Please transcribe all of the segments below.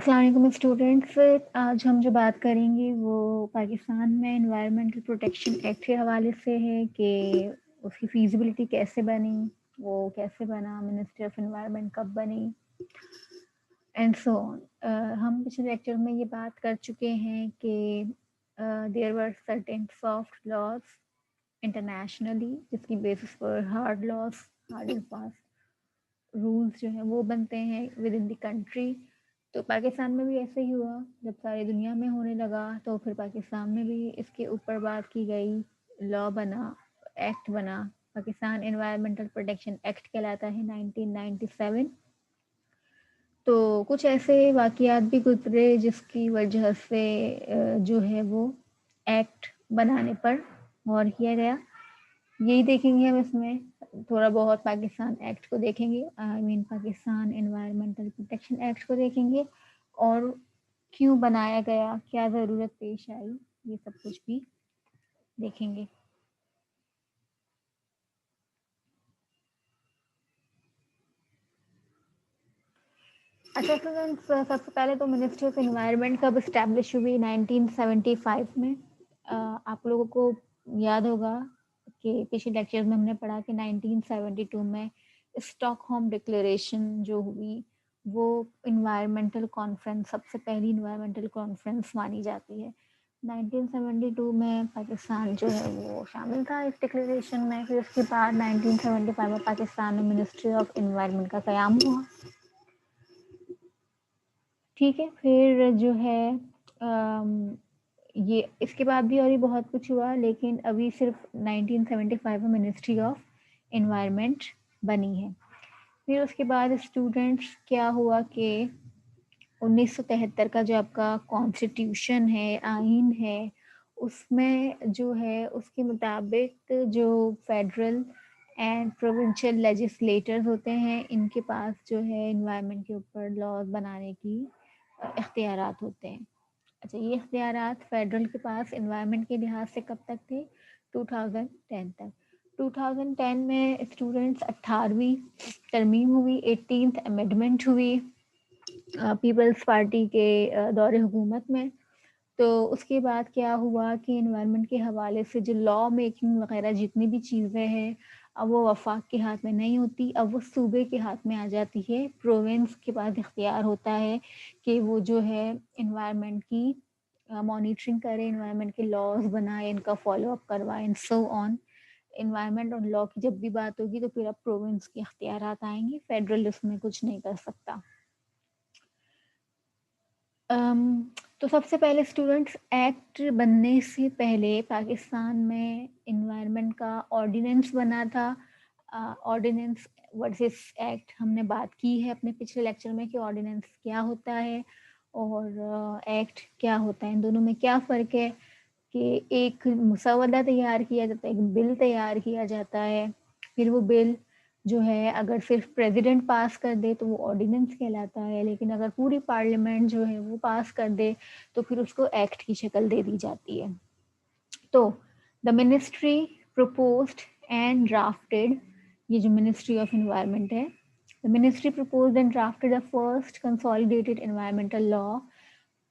अस्सलाम वालेकुम स्टूडेंट्स। आज हम जो बात करेंगे वो पाकिस्तान में एनवायरमेंटल प्रोटेक्शन एक्ट के हवाले से है कि उसकी फीजिबिलिटी कैसे बनी, वो कैसे बना, मिनिस्ट्री ऑफ एनवायरनमेंट कब बनी एंड सो ऑन। हम पिछले लेक्चर में ये बात कर चुके हैं कि there were certain soft laws internationally जिसकी बेसिस पर hard laws, hard and fast rules जो हैं वो बनते हैं विद इन द कंट्री। तो पाकिस्तान में भी ऐसे ही हुआ, जब सारी दुनिया में होने लगा तो फिर पाकिस्तान में भी इसके ऊपर बात की गई, लॉ बना, एक्ट बना। पाकिस्तान एनवायरमेंटल प्रोटेक्शन एक्ट कहलाता है 1997। तो कुछ ऐसे वाक़यात भी गुजरे जिसकी वजह से जो है वो एक्ट बनाने पर गौर किया गया। यही देखेंगे हम इसमें, थोड़ा बहुत पाकिस्तान एक्ट को देखेंगे, I mean Pakistan environmental protection act को देखेंगे और क्यों बनाया गया, क्या ज़रूरत पेश आई, ये सब कुछ भी देखेंगे। अच्छा स्टूडेंट्स, सबसे पहले तो मिनिस्ट्री ऑफ एनवायरनमेंट कब इस्टेब्लिश हुई? 1975 में। आप लोगों को याद होगा कि पिछले लेक्चर में हमने पढ़ा कि 1972 में स्टॉकहोम डिक्लेरेशन जो हुई वो इन्वायरमेंटल कॉन्फ्रेंस, सबसे पहली इन्वायरमेंटल कॉन्फ्रेंस मानी जाती है। 1972 में पाकिस्तान जो है वो शामिल था इस डिक्लेरेशन में। फिर उसके बाद 1975 में पाकिस्तान में मिनिस्ट्री ऑफ एनवायरनमेंट का क़याम हुआ। ठीक है, फिर जो है ये इसके बाद भी और भी बहुत कुछ हुआ, लेकिन अभी सिर्फ 1975 में मिनिस्ट्री ऑफ एनवायरनमेंट बनी है। फिर उसके बाद स्टूडेंट्स क्या हुआ कि 1973 का जो आपका कॉन्स्टिट्यूशन है, आइन है, उसमें जो है उसके मुताबिक जो फेडरल एंड प्रोविंशियल लेजिस्लेटर्स होते हैं, इनके पास जो है एनवायरनमेंट के ऊपर लॉज बनाने की इख्तियारात होते हैं। अच्छा, ये इख्तियारात फेडरल के पास एनवायरनमेंट के लिहाज से कब तक थे? 2010 तक। 2010 में स्टूडेंट्स 18वीं तरमीम हुई, 18th अमेंडमेंट हुई पीपल्स पार्टी के दौरे हुकूमत में। तो उसके बाद क्या हुआ कि एनवायरनमेंट के हवाले से जो लॉ मेकिंग वगैरह जितनी भी चीज़ें हैं, अब वो वफाक के हाथ में नहीं होती, अब वो सूबे के हाथ में आ जाती है। प्रोविंस के पास इख्तियार होता है कि वो जो है एनवायरनमेंट की मॉनिटरिंग करे, एनवायरनमेंट के लॉज बनाए, इनका फॉलो अप करवाए एंड सो ऑन। एनवायरनमेंट और लॉ की जब भी बात होगी तो फिर अब प्रोविंस के इख्तियारात आएंगे, फेडरल इसमें कुछ नहीं कर सकता। तो सबसे पहले स्टूडेंट्स, एक्ट बनने से पहले पाकिस्तान में एनवायरनमेंट का ऑर्डिनेंस बना था। ऑर्डिनेंस वर्सेस एक्ट हमने बात की है अपने पिछले लेक्चर में कि ऑर्डिनेंस क्या होता है और एक्ट क्या होता है, इन दोनों में क्या फ़र्क है। कि एक मसवदा तैयार किया जाता है, एक बिल तैयार किया जाता है, फिर वो बिल जो है अगर सिर्फ प्रेसिडेंट पास कर दे तो वो ऑर्डिनेंस कहलाता है, लेकिन अगर पूरी पार्लियामेंट जो है वो पास कर दे तो फिर उसको एक्ट की शक्ल दे दी जाती है। तो the ministry proposed and drafted, ये जो मिनिस्ट्री ऑफ एनवायरनमेंट है, the ministry proposed and drafted the first consolidated environmental law,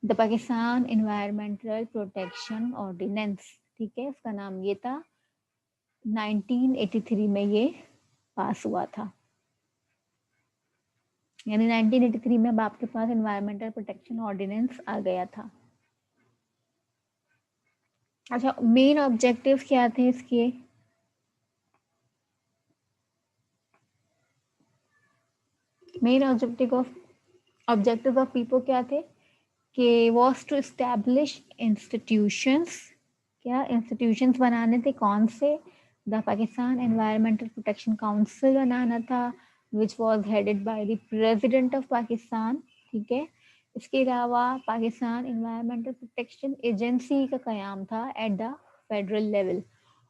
the Pakistan environmental protection ordinance. ठीक है, इसका नाम ये था। 1983 में ये पास हुआ था, यानी 1983 में अब आपके पास एनवायरमेंटल प्रोटेक्शन ऑर्डिनेंस आ गया था। अच्छा, मेन ऑब्जेक्टिव्स क्या थे इसके? मेन ऑब्जेक्टिव ऑफ पीपो क्या थे? कि वॉज टू इस्टेब्लिश इंस्टीट्यूशंस, क्या इंस्टीट्यूशंस बनाने थे, कौन से? The Pakistan environmental protection council बनाना था, which was headed by the president of Pakistan. ठीक है, इसके अलावा पाकिस्तान एनवायरमेंटल प्रोटेक्शन एजेंसी का क़याम था एट द फेडरल लेवल।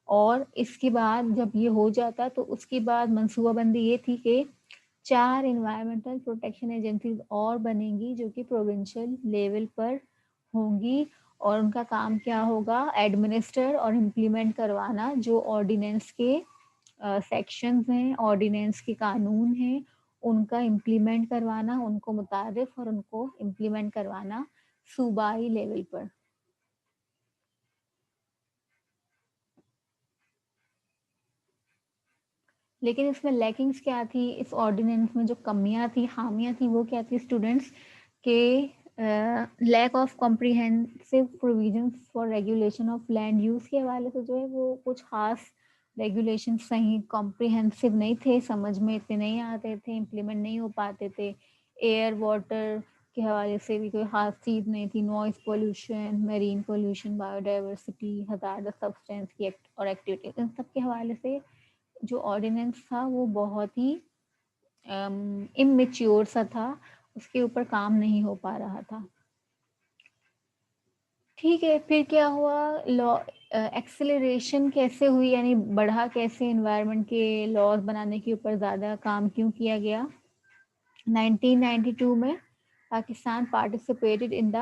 और इसके बाद जब ये हो जाता तो उसके बाद मनसूबाबंदी ये थी कि 4 एनवायरमेंटल प्रोटेक्शन एजेंसीज और बनेंगी जो कि प्रोविंशियल लेवल पर होंगी, और उनका काम क्या होगा? एडमिनिस्टर और इम्प्लीमेंट करवाना जो ऑर्डिनेंस के सेक्शंस हैं, ऑर्डिनेंस के कानून हैं, उनका इम्प्लीमेंट करवाना, उनको मुतारिफ और उनको इम्प्लीमेंट करवाना सूबाई लेवल पर। लेकिन इसमें लैकिंग्स क्या थी, इस ऑर्डिनेंस में जो कमियां थी, खामियां थी, वो क्या थी स्टूडेंट्स के lack of comprehensive provisions for regulation of land use के हवाले से जो है वो कुछ खास रेगुलेशन सही कॉम्प्रिहेंसिव नहीं थे, समझ में इतने नहीं आते थे, इम्प्लीमेंट नहीं हो पाते थे। एयर वाटर के हवाले से भी कोई खास चीज़ नहीं थी, noise pollution, marine pollution, biodiversity, hazardous substance की और एक्टिविटी, इन सब के हवाले से जो ऑर्डिनेंस था वो बहुत ही इमेच्योर सा था, उसके ऊपर काम नहीं हो पा रहा था। ठीक है, फिर क्या हुआ, लॉ एक्सेलरेशन कैसे हुई, यानी बढ़ा कैसे एनवायरनमेंट के लॉज बनाने के ऊपर ज़्यादा काम क्यों किया गया। 1992 में Pakistan participated in the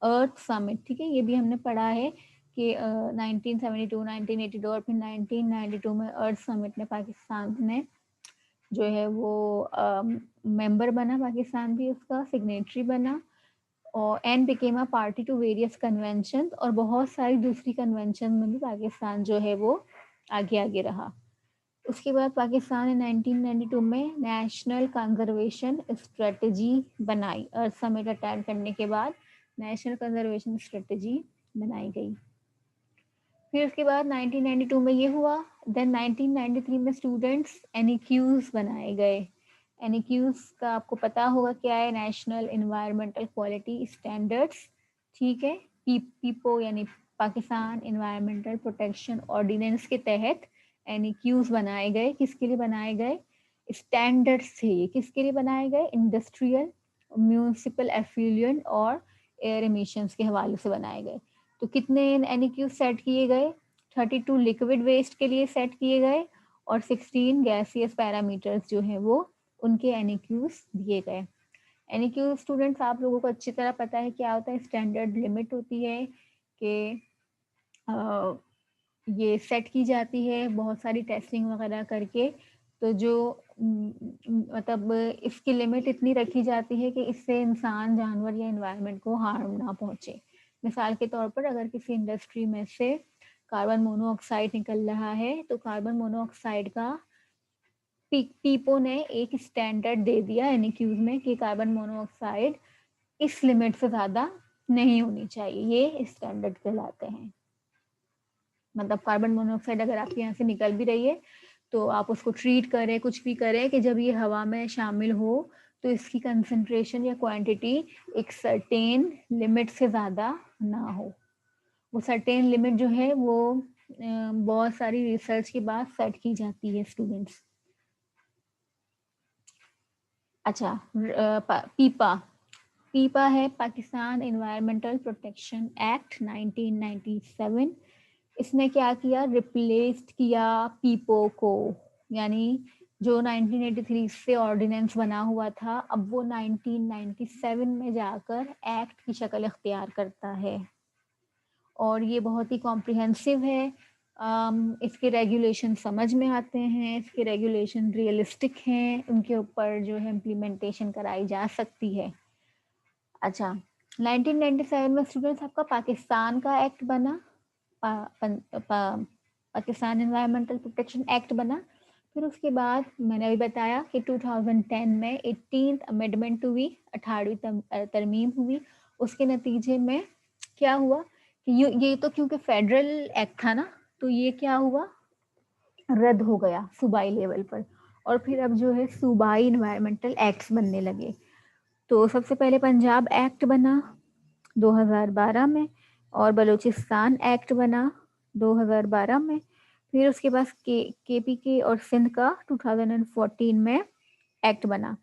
earth summit. ठीक है, ये भी हमने पढ़ा है कि 1972, 1982 और फिर 1992 में अर्थ समिट में पाकिस्तान ने जो है वो मेंबर बना, पाकिस्तान भी उसका सिग्नेटरी बना, और and became a party to various convention, और बहुत सारी दूसरी कन्वेंशन में भी पाकिस्तान जो है वो आगे आगे रहा। उसके बाद पाकिस्तान ने 1992 में नेशनल कंजर्वेशन स्ट्रेटजी बनाई। अर्थ समिट अटेंड करने के बाद नेशनल कंजर्वेशन स्ट्रेटजी बनाई गई। फिर उसके बाद 1992 में ये हुआ। देन 1993 में स्टूडेंट्स एनईक्यूज बनाए गए। एनईक्यूज का आपको पता होगा क्या है, नेशनल इन्वायरमेंटल क्वालिटी स्टैंडर्ड्स। ठीक है, पीपो यानी पाकिस्तान इन्वायरमेंटल प्रोटेक्शन ऑर्डिनेंस के तहत एनईक्यूज बनाए गए। किसके लिए बनाए गए, स्टैंडर्ड्स थे ये, किसके लिए बनाए गए, इंडस्ट्रियल, म्यूनिसिपल एफ्लुएंट और एयर एमिशंस के हवाले से बनाए गए। तो कितने एनईक्यू सेट किए गए, 32 लिक्विड वेस्ट के लिए सेट किए गए और 16 गैसियस पैरामीटर्स जो है वो उनके एनईक्यूज दिए गए। एनईक्यू स्टूडेंट्स आप लोगों को अच्छी तरह पता है क्या होता है, स्टैंडर्ड लिमिट होती है कि ये सेट की जाती है बहुत सारी टेस्टिंग वगैरह करके। तो जो मतलब इसकी लिमिट इतनी रखी जाती है कि इससे इंसान, जानवर या इन्वायरमेंट को हार्म ना पहुंचे। मिसाल के तौर पर अगर किसी इंडस्ट्री में से कार्बन मोनोऑक्साइड निकल रहा है तो कार्बन मोनोऑक्साइड का पीपो ने एक स्टैंडर्ड दे दिया एनईक्यूज में कि कार्बन मोनोऑक्साइड इस लिमिट से ज़्यादा नहीं होनी चाहिए, ये स्टैंडर्ड कहलाते हैं। मतलब कार्बन मोनोऑक्साइड अगर आपके यहाँ से निकल भी रही है तो आप उसको ट्रीट करें, कुछ भी करें, कि जब ये हवा में शामिल हो तो इसकी कंसंट्रेशन या क्वांटिटी एक सर्टेन लिमिट से ज़्यादा ना हो। वो सर्टेन लिमिट जो है वो बहुत सारी रिसर्च के बाद सेट की जाती है स्टूडेंट्स। अच्छा, पीपा पीपा है पाकिस्तान एनवायरमेंटल प्रोटेक्शन एक्ट 1997। इसने क्या किया, रिप्लेस्ड किया पीपो को, यानी जो 1983 से ऑर्डिनेंस बना हुआ था अब वो 1997 में जाकर एक्ट की शक्ल इख्तियार करता है और ये बहुत ही कॉम्प्रिहेंसिव है। इसके रेगुलेशन समझ में आते हैं, इसके रेगुलेशन रियलिस्टिक हैं, उनके ऊपर जो है इम्प्लीमेंटेशन कराई जा सकती है। अच्छा, 1997 में स्टूडेंट्स आपका पाकिस्तान का एक्ट बना, पाकिस्तान एनवायरमेंटल प्रोटेक्शन एक्ट बना। फिर उसके बाद मैंने अभी बताया कि 2010 में 18th अमेंडमेंट हुई, 18वीं तरमीम हुई। उसके नतीजे में क्या हुआ कि ये तो क्योंकि फेडरल एक्ट था ना, तो ये क्या हुआ, रद्द हो गया सूबाई लेवल पर, और फिर अब जो है सूबाई इन्वायरमेंटल एक्ट्स बनने लगे। तो सबसे पहले पंजाब एक्ट बना 2012 में और बलूचिस्तान एक्ट बना 2012 में। फिर उसके बाद केपीके और सिंध का 2014 में एक्ट बना।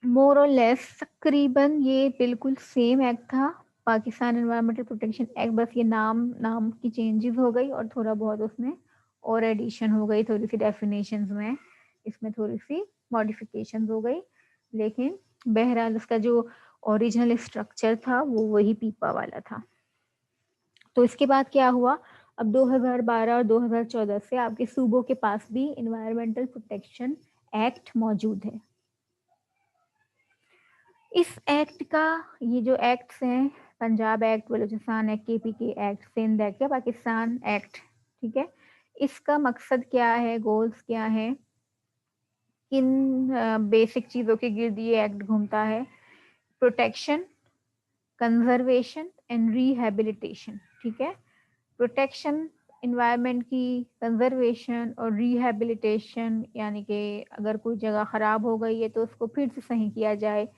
मोर और लेस तकरीबन ये बिल्कुल सेम एक्ट था, पाकिस्तान एनवायरमेंटल प्रोटेक्शन एक्ट, बस ये नाम की चेंजेस हो गई और थोड़ा बहुत उसमें और एडिशन हो गई, थोड़ी सी डेफिनेशंस में इसमें थोड़ी सी मॉडिफिकेशंस हो गई, लेकिन बहरहाल उसका जो ओरिजिनल स्ट्रक्चर था वो वही पीपा वाला था। तो इसके बाद क्या हुआ, अब 2012 और 2014 से आपके सूबों के पास भी इन्वायरमेंटल प्रोटेक्शन एक्ट मौजूद है। इस एक्ट का, ये जो एक्ट्स हैं, Punjab act, Balochistan act, KPK act, Sindh act या पाकिस्तान एक्ट, ठीक है, इसका मकसद क्या है, गोल्स क्या है, किन बेसिक चीज़ों के गिर्द ये एक्ट घूमता है? प्रोटेक्शन, कंजर्वेशन एंड रिहैबिलिटेशन, ठीक है। प्रोटेक्शन इन्वायरमेंट की, कंजर्वेशन और रिहैबिलिटेशन, यानी कि अगर कोई जगह ख़राब हो गई है तो उसको फिर से सही किया जाए,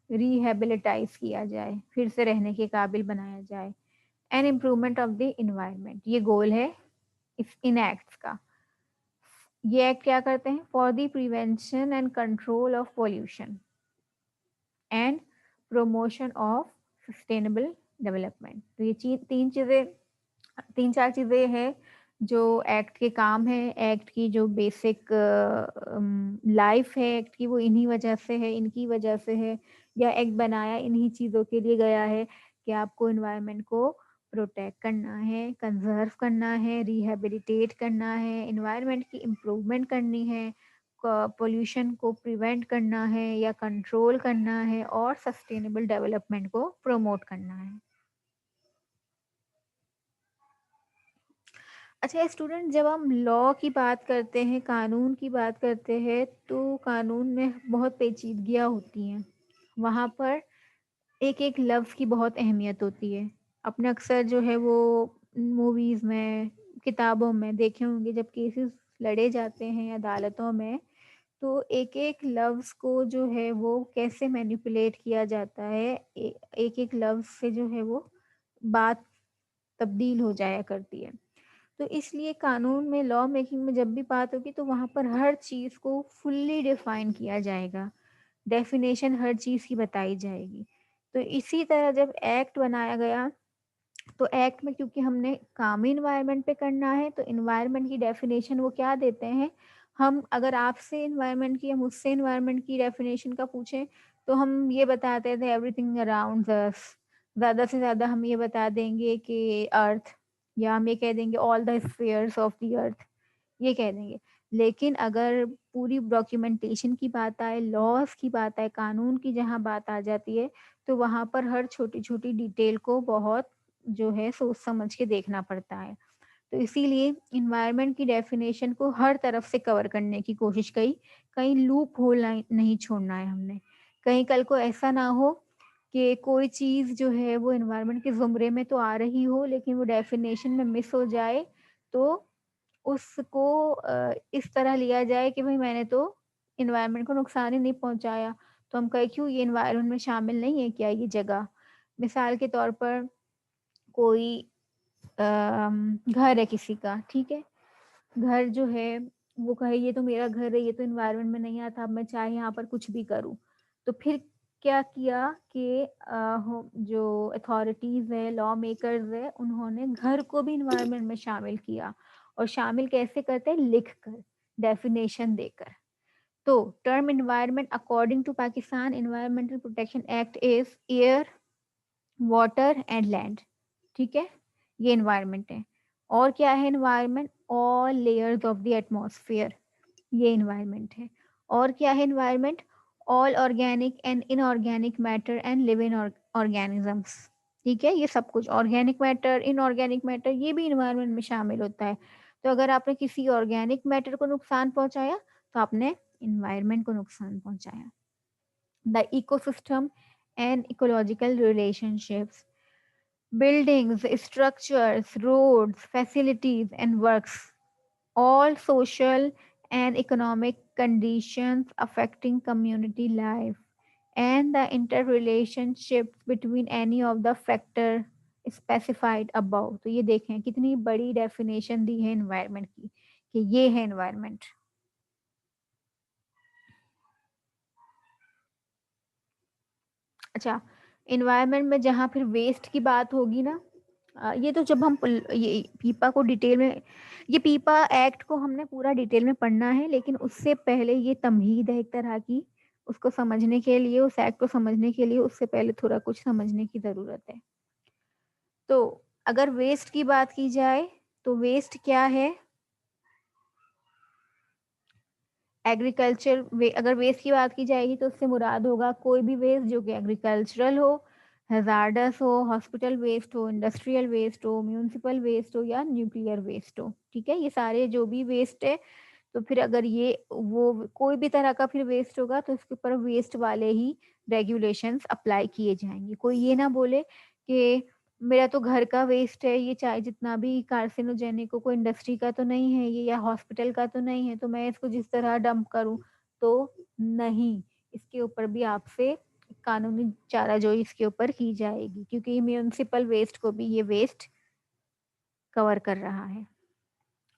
रिहैबिलिटाइज किया जाए, फिर से रहने के काबिल बनाया जाए, and improvement of the environment, ये गोल है इस इन एक्ट्स का। ये एक्ट क्या करते हैं? For the prevention and control of pollution and promotion of sustainable development. तो ये तीन चार चीज़ें हैं जो एक्ट के काम है, एक्ट की जो बेसिक लाइफ है एक्ट की, वो इन्हीं वजह से है, इनकी वजह से है, या एक्ट बनाया इन्हीं चीज़ों के लिए गया है कि आपको इन्वायरमेंट को प्रोटेक्ट करना है, कंजर्व करना है, रिहेबिलिटेट करना है, इन्वायरमेंट की इम्प्रूवमेंट करनी है, पोल्यूशन को प्रिवेंट करना है या कंट्रोल करना है, और सस्टेनेबल डेवलपमेंट को प्रमोट करना है। अच्छा स्टूडेंट, जब हम लॉ की बात करते हैं, कानून की बात करते हैं, तो कानून में बहुत पेचीदगियाँ होती हैं। वहाँ पर एक एक लफ्ज़ की बहुत अहमियत होती है। आपने अक्सर जो है वो मूवीज़ में, किताबों में देखे होंगे, जब केसेस लड़े जाते हैं अदालतों में, तो एक एक लफ्ज़ को जो है वो कैसे मैनिपुलेट किया जाता है, एक एक लफ्ज़ से जो है वो बात तब्दील हो जाया करती है। तो इसलिए कानून में, लॉ मेकिंग में जब भी बात होगी तो वहाँ पर हर चीज़ को फुल्ली डिफाइन किया जाएगा, डेफिनेशन हर चीज़ की बताई जाएगी। तो इसी तरह जब एक्ट बनाया गया, तो एक्ट में क्योंकि हमने काम ही इन्वायरमेंट पे करना है, तो इन्वायरमेंट की डेफिनेशन वो क्या देते हैं, हम अगर आपसे इन्वायरमेंट की या मुझसे इन्वायरमेंट की डेफिनेशन का पूछें, तो हम ये बताते थे एवरीथिंग अराउंड अस। ज़्यादा से ज़्यादा हम ये बता देंगे कि अर्थ, या हम ये कह देंगे all the spheres of the earth, ये कह देंगे। लेकिन अगर पूरी डॉक्यूमेंटेशन की बात आए, लॉज़ की बात आए, कानून की जहाँ बात आ जाती है, तो वहाँ पर हर छोटी-छोटी डिटेल को बहुत जो है सोच समझ के देखना पड़ता है। तो इसीलिए एनवायरनमेंट की डेफिनेशन को हर तरफ से कवर करने की कोशिश करी, कहीं लूप होल नहीं छोड़ना है हमने। कहीं कल को ऐसा ना हो कि कोई चीज़ जो है वो एनवायरनमेंट के ज़ुमरे में तो आ रही हो, लेकिन वो डेफिनेशन में मिस हो जाए, तो उसको इस तरह लिया जाए कि भई मैंने तो एनवायरनमेंट को नुकसान ही नहीं पहुँचाया, तो हम कहें क्यों, ये एनवायरनमेंट में शामिल नहीं है क्या ये जगह? मिसाल के तौर पर कोई घर है किसी का, ठीक है? घर जो है वो कहे ये तो मेरा घर है, ये तो एनवायरनमेंट में नहीं आता, अब मैं चाहे यहाँ पर कुछ भी करूँ। तो फिर क्या किया कि जो अथॉरिटीज़ है, लॉ मेकर्स है, उन्होंने घर को भी एनवायरनमेंट में शामिल किया, और शामिल कैसे करते हैं? लिख कर, डेफिनेशन देकर। तो term environment according to Pakistan environmental protection act is air, water and land, ठीक है, ये एनवायरनमेंट है। और क्या है environment? All layers of the atmosphere, ये एनवायरनमेंट है। और क्या है environment? All organic and inorganic matter and living organisms, ठीक है, ये सब कुछ, ऑर्गेनिक मैटर, इनऑर्गेनिक मैटर, ये भी एनवायरनमेंट में शामिल होता है। तो अगर आपने किसी ऑर्गेनिक मैटर को नुकसान पहुंचाया, तो आपने एनवायरनमेंट को नुकसान पहुंचाया। The ecosystem and ecological relationships, buildings, structures, roads, facilities, and works, all social and economic conditions affecting community life, and the interrelationships between any of the factor specified above। तो ये देखें कितनी बड़ी डेफिनेशन दी है environment की, कि ये है एनवायरनमेंट। अच्छा, एनवायरनमेंट में जहाँ फिर वेस्ट की बात होगी ना, ये तो जब हम ये पीपा को डिटेल में, ये पीपा एक्ट को हमने पूरा डिटेल में पढ़ना है, लेकिन उससे पहले ये तमहीद है एक तरह की, उसको समझने के लिए, उस एक्ट को समझने के लिए उससे पहले थोड़ा कुछ समझने की ज़रूरत है। तो अगर वेस्ट की बात की जाए, तो वेस्ट क्या है? एग्रीकल्चर अगर वेस्ट की बात की जाएगी तो उससे मुराद होगा कोई भी वेस्ट जो कि एग्रीकल्चरल हो, हैजार्डस हो, हॉस्पिटल वेस्ट हो, इंडस्ट्रियल वेस्ट हो, म्यूनिसिपल वेस्ट हो या न्यूक्लियर वेस्ट हो। ठीक है, ये सारे जो भी वेस्ट है, तो फिर अगर ये वो कोई भी तरह का फिर वेस्ट होगा तो इसके ऊपर वेस्ट वाले ही रेगुलेशंस अप्लाई किए जाएंगे। कोई ये ना बोले कि मेरा तो घर का वेस्ट है, ये चाहे जितना भी कार्सिनोजेनिक हो, कोई इंडस्ट्री का तो नहीं है ये या हॉस्पिटल का तो नहीं है, तो मैं इसको जिस तरह डंप करूं। तो नहीं, इसके ऊपर भी आपसे कानूनी चाराजोई इसके ऊपर की जाएगी, क्योंकि म्यूनिसिपल वेस्ट को भी ये वेस्ट कवर कर रहा है।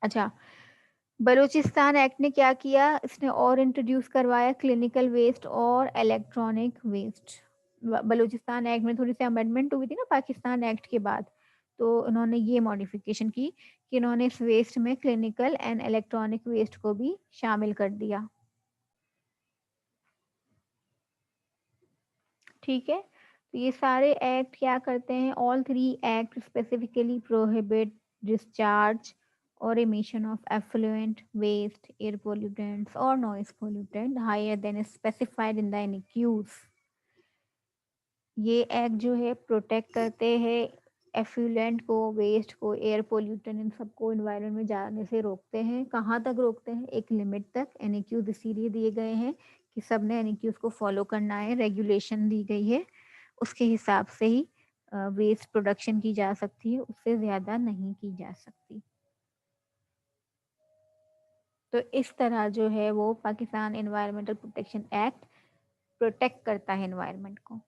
अच्छा, बलूचिस्तान एक्ट ने क्या किया, इसने और इंट्रोड्यूस करवाया क्लिनिकल वेस्ट और इलेक्ट्रॉनिक वेस्ट। बलूचिस्तान एक्ट में थोड़ी सी अमेंडमेंट हुई थी ना पाकिस्तान एक्ट के बाद, तो उन्होंने ये मॉडिफिकेशन की कि इन्होंने इस वेस्ट में क्लिनिकल एंड इलेक्ट्रॉनिक वेस्ट को भी शामिल कर दिया। ठीक है, तो ये सारे एक्ट क्या करते हैं, all three act specifically prohibit discharge और emission of effluent, waste, air pollutants or noise pollutant higher than is specified in the NEQs। ये एक्ट जो है प्रोटेक्ट करते हैं एफ्लुएंट को, वेस्ट को, एयर पोल्यूटेंट, इन सबको इन्वायरमेंट में जाने से रोकते हैं। कहाँ तक रोकते हैं, एक लिमिट तक। एनईक्यूज इसीलिए दिए गए हैं कि सबने एनईक्यूज को फॉलो करना है, रेगुलेशन दी गई है, उसके हिसाब से ही वेस्ट प्रोडक्शन की जा सकती है, उससे ज़्यादा नहीं की जा सकती। तो इस तरह जो है वो Pakistan environmental protection act protect करता है एनवायरमेंट को।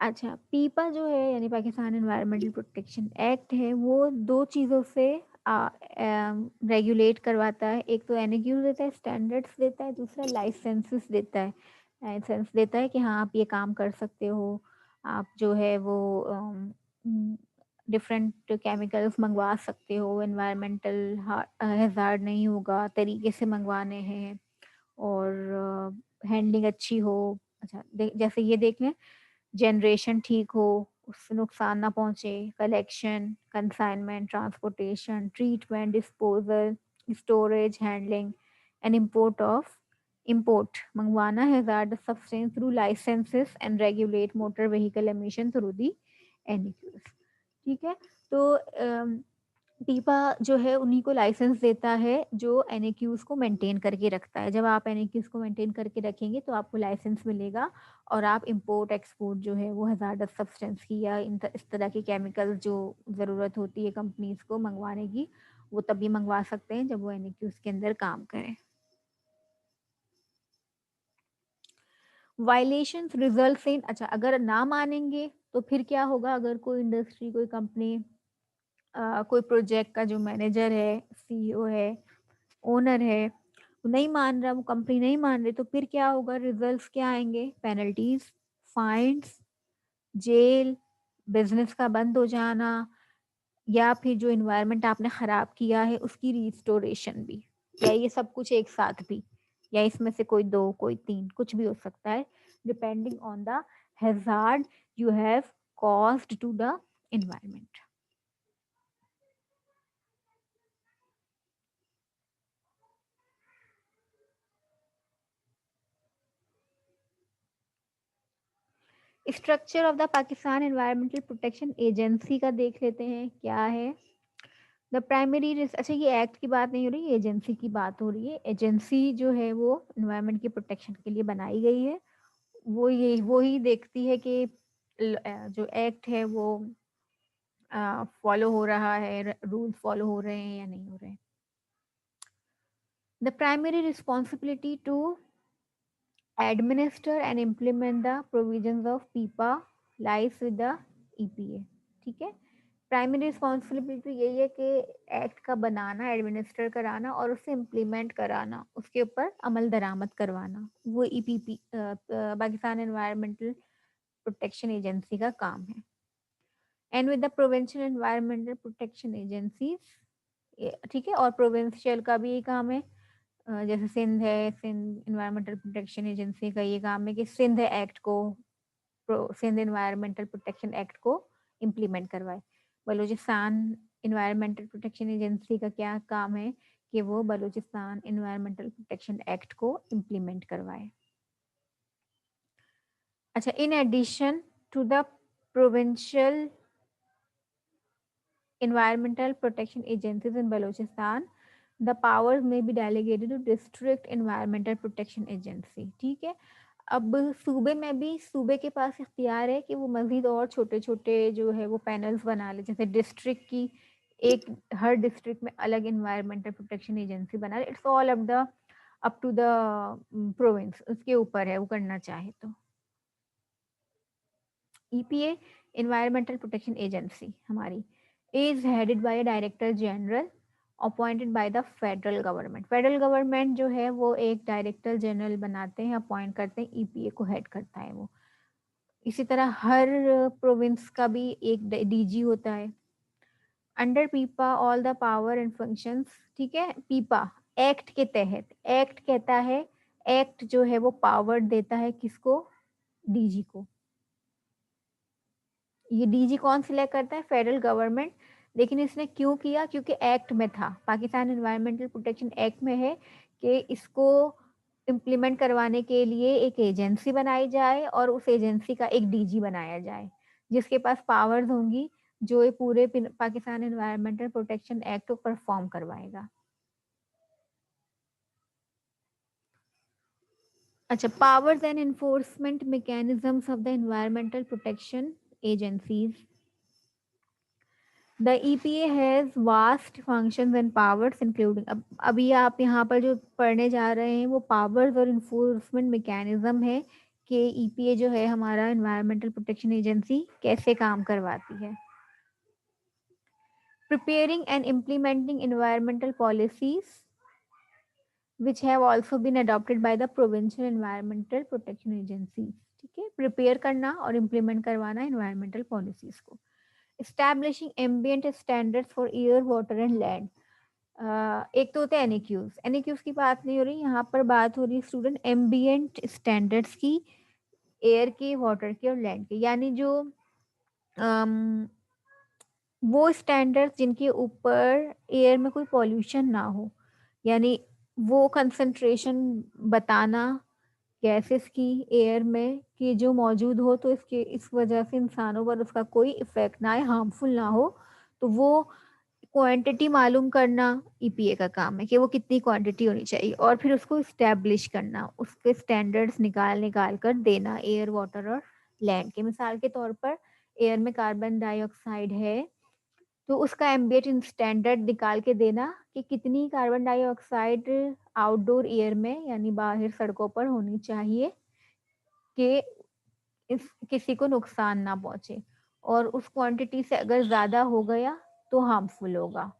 अच्छा, पीपा जो है यानी पाकिस्तान एनवायरमेंटल प्रोटेक्शन एक्ट है, वो दो चीज़ों से रेगुलेट करवाता है। एक तो एनएक्यू देता है, स्टैंडर्ड्स देता है, दूसरा लाइसेंसेस देता है। लाइसेंस देता है कि हाँ आप ये काम कर सकते हो, आप जो है वो डिफरेंट केमिकल्स मंगवा सकते हो, एनवायरमेंटल हैजार्ड नहीं होगा, तरीके से मंगवाने हैं और हैंडलिंग अच्छी हो। अच्छा, जैसे ये देख लें, जनरेशन ठीक हो, उससे नुकसान ना पहुंचे, collection, consignment, transportation, treatment, disposal, storage, handling and import मंगवाना है hazardous substance through licences and regulate motor vehicle emission through the NEQS. ठीक है, तो पीपा जो है उन्हीं को लाइसेंस देता है जो एनएक्यूज को मेंटेन करके रखता है। जब आप एनएक्यूज को मेंटेन करके रखेंगे तो आपको लाइसेंस मिलेगा और आप इंपोर्ट एक्सपोर्ट जो है वो हजारदस सब्सटेंस की या इस तरह की केमिकल जो ज़रूरत होती है कंपनीज को मंगवाने की, वो तभी मंगवा सकते हैं जब वो एनएक्यूज के अंदर काम करें। वायलेशन रिजल्ट इन, अच्छा अगर ना मानेंगे तो फिर क्या होगा, अगर कोई इंडस्ट्री, कोई कंपनी, कोई प्रोजेक्ट का जो मैनेजर है, सीईओ है, ओनर है, वो नहीं मान रहा, वो कंपनी नहीं मान रही, तो फिर क्या होगा, रिजल्ट्स क्या आएंगे, पेनल्टीज, फाइन्स, जेल, बिजनेस का बंद हो जाना, या फिर जो इन्वायरमेंट आपने खराब किया है उसकी रिस्टोरेशन भी, या ये सब कुछ एक साथ भी, या इसमें से कोई दो, कोई तीन, कुछ भी हो सकता है, depending on the hazard you have caused to the environment. Structure of the Pakistan environmental protection agency का देख लेते हैं क्या है। द प्राइमरी, अच्छा ये एक्ट की बात नहीं हो रही, एजेंसी की बात हो रही है। एजेंसी जो है वो एनवायरमेंट की प्रोटेक्शन के लिए बनाई गई है। वो ही देखती है कि जो एक्ट है वो फॉलो हो रहा है, रूल्स फॉलो हो रहे हैं या नहीं हो रहे हैं। The primary responsibility to administer and implement the provisions of PIPA lies with the EPA। ठीक है, प्राइमरी रिस्पॉन्सिबिलिटी यही है कि एक्ट का बनाना, एडमिनिस्टर कराना और उसे इम्प्लीमेंट कराना, उसके ऊपर अमल दरामद करवाना, वो EPP Pakistan environmental protection agency का काम है। And with the provincial environmental protection agencies, ठीक है, और प्रोविंशियल का भी यही काम है। जैसे सिंध है, सिंध इन्वायरमेंटल प्रोटेक्शन एजेंसी का ये काम है कि सिंध एक्ट को, सिंध इन्वायरमेंटल प्रोटेक्शन एक्ट को इम्प्लीमेंट करवाए। बलूचिस्तान इन्वायरमेंटल प्रोटेक्शन एजेंसी का क्या काम है कि वो बलूचिस्तान इन्वायरमेंटल प्रोटेक्शन एक्ट को इम्प्लीमेंट करवाए। अच्छा, in addition to the provincial environmental protection agencies in Balochistan, the powers may be delegated to district environmental protection agency। ठीक है, अब सूबे में भी सूबे के पास इख्तियार है कि वो मजीद और छोटे छोटे जो है वो पैनल्स बना ले, जैसे डिस्ट्रिक्ट की एक हर डिस्ट्रिक्ट में अलग इन्वायरमेंटल प्रोटेक्शन एजेंसी बना ले। It's all up to the province, उसके ऊपर है वो करना चाहे तो। EPA Environmental Protection Agency हमारी is headed by a Director General appointed by the Federal Government। Federal Government जो है वो एक Director General बनाते हैं, अपॉइंट करते हैं, EPA को हेड करता है वो। इसी तरह हर प्रोविंस का भी एक DG होता है। अंडर पीपा all the power and functions, ठीक है, पीपा एक्ट के तहत, एक्ट कहता है, एक्ट जो है वो पावर देता है किसको, DG को। ये डीजी कौन सिलेक्ट करता है, फेडरल गवर्नमेंट। लेकिन इसने क्यों किया, क्योंकि एक्ट में था, पाकिस्तान एनवायरमेंटल प्रोटेक्शन एक्ट में है कि इसको इम्प्लीमेंट करवाने के लिए एक एजेंसी बनाई जाए और उस एजेंसी का एक डीजी बनाया जाए जिसके पास पावर्स होंगी, जो ये पूरे पाकिस्तान एनवायरमेंटल प्रोटेक्शन एक्ट को परफॉर्म करवाएगा। अच्छा, powers and enforcement mechanisms of the environmental protection agencies. The EPA has vast functions and powers including, अब अभी आप यहाँ पर जो पढ़ने जा रहे हैं वो पावर्स और इन्फोर्समेंट मैकेनिज्म है कि EPA जो है हमारा एनवायरमेंटल प्रोटेक्शन एजेंसी कैसे काम करवाती है। Preparing and implementing environmental policies which have also been adopted by the provincial environmental protection agencies। ठीक है, प्रिपेयर करना और इम्प्लीमेंट करवाना एनवायरमेंटल पॉलिसीज को। Establishing ambient standards for air water and land. एक तो होते हैं एनएक्यूज, एनएक्यूज की बात नहीं हो रही यहाँ पर, बात हो रही है स्टूडेंट एम्बिएंट स्टैंडर्ड्स की, एयर के, वाटर के और लैंड के, यानी जो वो स्टैंडर्ड्स जिनके ऊपर एयर में कोई पॉल्यूशन ना हो, यानी वो कंसंट्रेशन बताना गैसेस की एयर में कि जो मौजूद हो तो इसके इस वजह से इंसानों पर उसका कोई इफेक्ट ना आए, हार्मफुल ना हो, तो वो क्वांटिटी मालूम करना EPA का काम है कि वो कितनी क्वांटिटी होनी चाहिए, और फिर उसको इस्टेब्लिश करना, उसके स्टैंडर्ड्स निकाल निकाल कर देना एयर, वाटर और लैंड के। मिसाल के तौर पर एयर में कार्बन डाइऑक्साइड है तो उसका एम्बिएंट स्टैंडर्ड निकाल के देना कि कितनी कार्बन डाइऑक्साइड आउटडोर एयर में यानी बाहर सड़कों पर होनी चाहिए कि इस किसी को नुकसान ना पहुंचे, और उस क्वांटिटी से अगर ज़्यादा हो गया तो हार्मफुल होगा।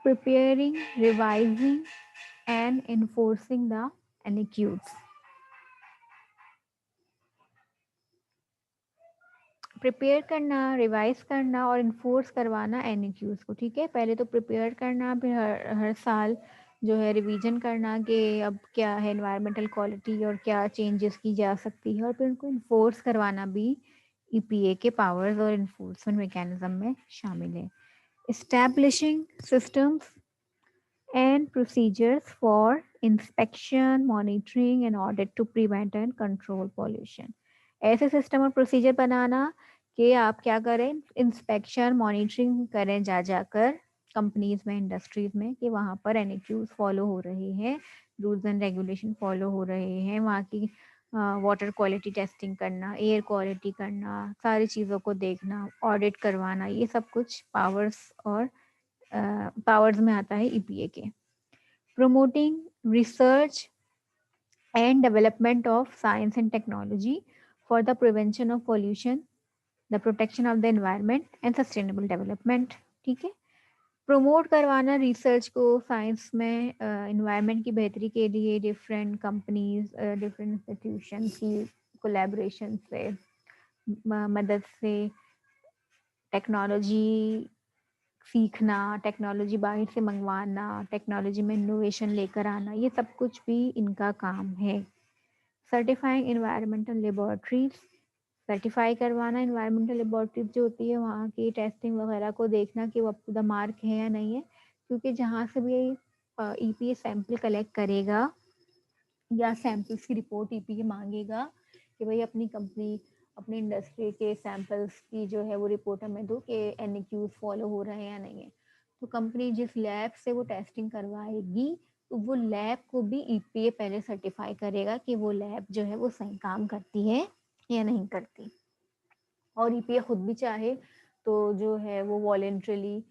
Preparing, revising and enforcing the NEQs। Prepare करना, रिवाइज करना और इन्फोर्स करवाना NEQs को। ठीक है, पहले तो प्रिपेयर करना, फिर हर साल जो है रिवीजन करना कि अब क्या है एनवायरमेंटल क्वालिटी और क्या चेंजेस की जा सकती है, और फिर उनको इन्फोर्स करवाना भी EPA के पावर्स और इन्फोर्समेंट मैकेनिज्म में शामिल है। Establishing systems and procedures for inspection, monitoring and audit to prevent and control pollution। ऐसे सिस्टम और प्रोसीजर बनाना कि आप क्या करें, इंस्पेक्शन, मॉनिटरिंग करें जा जाकर कंपनीज में, इंडस्ट्रीज में, कि वहाँ पर NEQs फॉलो हो रहे हैं, रूल्स एंड रेगुलेशन फॉलो हो रहे हैं, वहाँ की वाटर क्वालिटी टेस्टिंग करना, एयर क्वालिटी करना, सारी चीज़ों को देखना, ऑडिट करवाना, ये सब कुछ पावर्स और पावर्स में आता है EPA के। Promoting research and development of science and technology for the prevention of pollution, the protection of the environment and sustainable development। ठीक है, प्रमोट करवाना रिसर्च को, साइंस में इन्वायरमेंट की बेहतरी के लिए डिफरेंट कंपनीज, डिफरेंट इंस्टीट्यूशंस की कोलैबोरेशन से, मदद से टेक्नोलॉजी सीखना, टेक्नोलॉजी बाहर से मंगवाना, टेक्नोलॉजी में इनोवेशन लेकर आना, ये सब कुछ भी इनका काम है। सर्टिफाइंग इन्वायरमेंटल लेबोरेटरीज, सर्टिफाई करवाना इन्वायरमेंटल लेबोरेटरीज जो होती है वहाँ की टेस्टिंग वगैरह को देखना कि वो अप टू द मार्क है या नहीं है, क्योंकि जहाँ से भी ईपीए सैंपल कलेक्ट करेगा या सैंपल्स की रिपोर्ट ईपीए मांगेगा कि भाई अपनी कंपनी, अपनी इंडस्ट्री के सैंपल्स की जो है वो रिपोर्ट हमें दो कि एनक्यूज फॉलो हो रहे हैं या नहीं है। तो कंपनी जिस लैब से वो टेस्टिंग करवाएगी तो वो लैब को भी ईपीए पहले सर्टिफाई करेगा कि वो लैब जो है वो सही काम करती है या नहीं करती। और ईपीए खुद भी चाहे तो जो है वो वॉलेंट्रली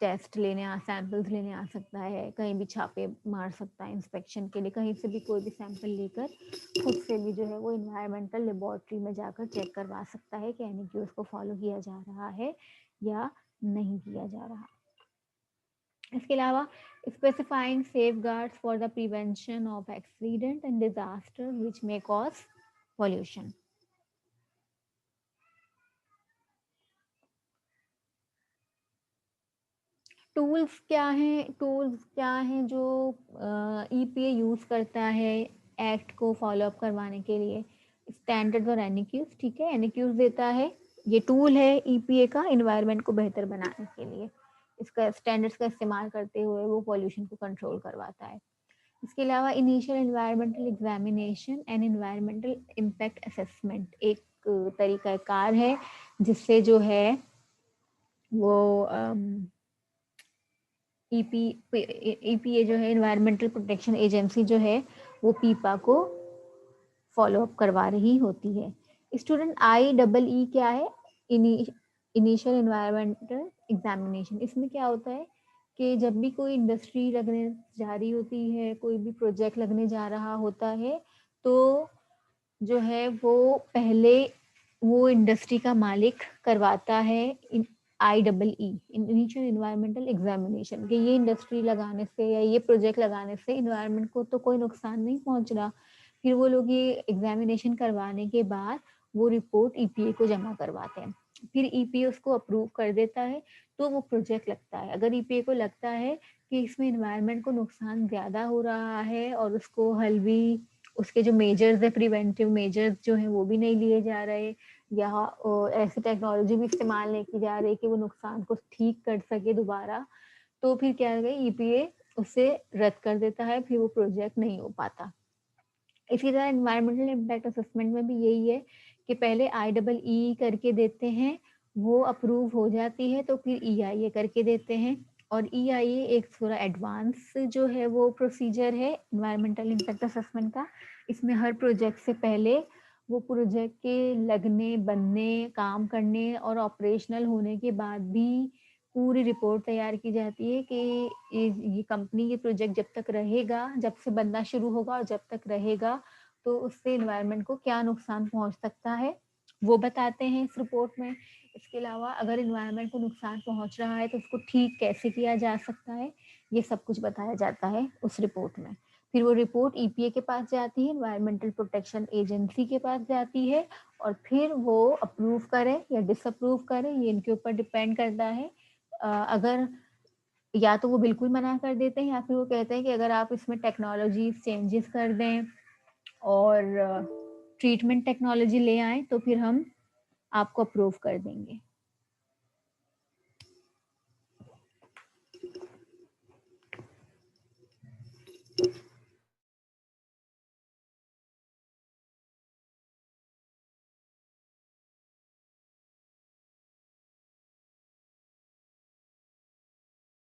टेस्ट लेने सैंपल्स लेने आ सकता है, कहीं भी छापे मार सकता है इंस्पेक्शन के लिए, कहीं से भी कोई भी सैंपल लेकर खुद से भी जो है वो इन्वायरमेंटल लेबोरेटरी में जाकर चेक करवा सकता है कि एनक्यूज को फॉलो किया जा रहा है या नहीं किया जा रहा। इसके अलावा specifying safeguards for the prevention of accident and disaster which may cause pollution. Tools क्या हैं जो ईपीए यूज़ करता है एक्ट को फॉलो अप करवाने के लिए? स्टैंडर्ड्स और एनक्यूज, ठीक है, एनक्यूज देता है, ये टूल है ईपीए का इन्वायरमेंट को बेहतर बनाने के लिए, इसका स्टैंडर्ड्स का इस्तेमाल करते हुए वो पॉल्यूशन को कंट्रोल करवाता है। इसके अलावा initial environmental examination and environmental impact assessment एक तरीका कार है जिससे जो है वो ईपीए जो है इन्वायरमेंटल प्रोटेक्शन एजेंसी जो है वो पीपा को फॉलो अप करवा रही होती है। स्टूडेंट IEE क्या है? Initial environmental examination. इसमें क्या होता है कि जब भी कोई इंडस्ट्री लगने जा रही होती है, कोई भी प्रोजेक्ट लगने जा रहा होता है, तो जो है वो पहले वो इंडस्ट्री का मालिक करवाता है IEE इनिशियल इन्वायरमेंटल एग्जामिनेशन कि ये इंडस्ट्री लगाने से या ये प्रोजेक्ट लगाने से इन्वायरमेंट को तो कोई नुकसान नहीं पहुंच रहा। फिर वो लोग ये एग्जामिनेशन करवाने के बाद वो रिपोर्ट ईपीए को जमा करवाते हैं, फिर ईपीए उसको अप्रूव कर देता है, तो वो प्रोजेक्ट लगता है। अगर ईपीए को लगता है कि इसमें इन्वायरमेंट को नुकसान ज़्यादा हो रहा है और उसको हल भी, उसके जो मेजर्स है प्रिवेंटिव मेजर्स जो हैं वो भी नहीं लिए जा रहे, या ऐसी टेक्नोलॉजी भी इस्तेमाल नहीं की जा रही कि वो नुकसान को ठीक कर सके दोबारा, तो फिर क्या है ईपीए उससे रद्द कर देता है, फिर वो प्रोजेक्ट नहीं हो पाता। इसी तरह इन्वायरमेंटल इम्पैक्ट असेसमेंट में भी यही है कि पहले IEE करके देते हैं, वो अप्रूव हो जाती है तो फिर EIA करके देते हैं। और EIA एक थोड़ा एडवांस जो है वो प्रोसीजर है इन्वायरमेंटल इम्पैक्ट असेसमेंट का। इसमें हर प्रोजेक्ट से पहले वो प्रोजेक्ट के लगने, बनने, काम करने और ऑपरेशनल होने के बाद भी पूरी रिपोर्ट तैयार की जाती है कि ये कंपनी, ये प्रोजेक्ट जब तक रहेगा, जब से बनना शुरू होगा और जब तक रहेगा, तो उससे इन्वायरमेंट को क्या नुकसान पहुंच सकता है वो बताते हैं इस रिपोर्ट में। इसके अलावा अगर इन्वायरमेंट को नुकसान पहुंच रहा है तो उसको ठीक कैसे किया जा सकता है, ये सब कुछ बताया जाता है उस रिपोर्ट में। फिर वो रिपोर्ट ईपीए के पास जाती है, इन्वायरमेंटल प्रोटेक्शन एजेंसी के पास जाती है, और फिर वो अप्रूव करे या डिसअप्रूव करे, ये इनके ऊपर डिपेंड करता है। अगर या तो वो बिल्कुल मना कर देते हैं या फिर वो कहते हैं कि अगर आप इसमें टेक्नोलॉजी चेंजेस कर दें और ट्रीटमेंट टेक्नोलॉजी ले आए तो फिर हम आपको अप्रूव कर देंगे।